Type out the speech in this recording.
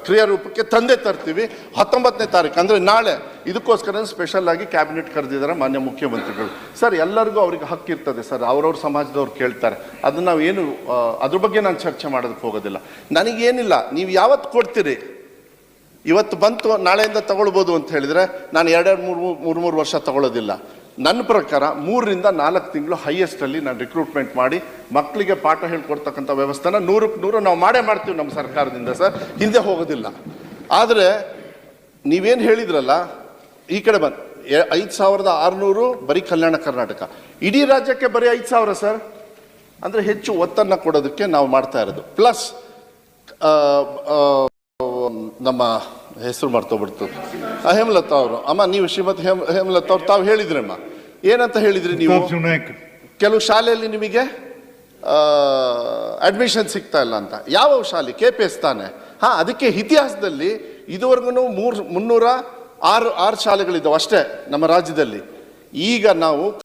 ಕ್ರಿಯಾರೂಪಕ್ಕೆ ತಂದೆ ತರ್ತೀವಿ 19ನೇ ತಾರೀಕು ಅಂದರೆ ನಾಳೆ. ಇದಕ್ಕೋಸ್ಕರ ಸ್ಪೆಷಲ್ ಆಗಿ ಕ್ಯಾಬಿನೆಟ್ ಕರೆದಿದ್ದಾರೆ ಮಾನ್ಯ ಮುಖ್ಯಮಂತ್ರಿಗಳು. ಸರ್ ಎಲ್ಲರಿಗೂ ಅವ್ರಿಗೆ ಹಕ್ಕಿರ್ತದೆ ಸರ್, ಅವ್ರವ್ರ ಸಮಾಜದವ್ರು ಕೇಳ್ತಾರೆ, ಅದನ್ನ ನಾವು ಏನು ಅದ್ರ ಬಗ್ಗೆ ನಾನು ಚರ್ಚೆ ಮಾಡೋದಕ್ಕೆ ಹೋಗೋದಿಲ್ಲ. ನನಗೇನಿಲ್ಲ, ನೀವು ಯಾವತ್ತು ಕೊಡ್ತೀರಿ, ಇವತ್ತು ಬಂತು ನಾಳೆಯಿಂದ ತಗೊಳ್ಬೋದು ಅಂತ ಹೇಳಿದರೆ ನಾನು 2-3 ವರ್ಷ ತಗೊಳ್ಳೋದಿಲ್ಲ. ನನ್ನ ಪ್ರಕಾರ 3 ರಿಂದ 4 ತಿಂಗಳು ಹೈಯೆಸ್ಟಲ್ಲಿ ನಾನು ರಿಕ್ರೂಟ್ಮೆಂಟ್ ಮಾಡಿ ಮಕ್ಕಳಿಗೆ ಪಾಠ ಹೇಳ್ಕೊಡ್ತಕ್ಕಂಥ ವ್ಯವಸ್ಥೆನ 100ಕ್ಕೆ 100 ನಾವು ಮಾಡ್ತೀವಿ ನಮ್ಮ ಸರ್ಕಾರದಿಂದ ಸರ್, ಹಿಂದೆ ಹೋಗೋದಿಲ್ಲ. ಆದರೆ ನೀವೇನು ಹೇಳಿದ್ರಲ್ಲ, ಈ ಕಡೆ ಬಂದು 5,600 ಬರೀ ಕಲ್ಯಾಣ ಕರ್ನಾಟಕ, ಇಡೀ ರಾಜ್ಯಕ್ಕೆ ಬರೀ 5,000 ಸರ್. ಅಂದರೆ ಹೆಚ್ಚು ಒತ್ತನ್ನು ಕೊಡೋದಕ್ಕೆ ನಾವು ಮಾಡ್ತಾ ಇರೋದು. ಪ್ಲಸ್ ನಮ್ಮ ಹೆಸರು ಮರ್ತೋಗ್ಬಿಡ್ತು, ಹೇಮಲತಾ ಅವರು. ಅಮ್ಮ ನೀವು ಶ್ರೀಮತಿ ಹೇಮಲತಾ ಅವ್ರು ತಾವು ಹೇಳಿದ್ರಮ್ಮ, ಏನಂತ ಹೇಳಿದ್ರಿ ನೀವು, ಕೆಲವು ಶಾಲೆಯಲ್ಲಿ ನಿಮಗೆ ಅಡ್ಮಿಷನ್ ಸಿಗ್ತಾ ಇಲ್ಲ ಅಂತ. ಯಾವ ಶಾಲೆ? KPS ತಾನೆ. ಅದಕ್ಕೆ ಇತಿಹಾಸದಲ್ಲಿ ಇದುವರೆಗೂ 306 ಶಾಲೆಗಳಿದ್ದಾವೆ ಅಷ್ಟೇ ನಮ್ಮ ರಾಜ್ಯದಲ್ಲಿ. ಈಗ ನಾವು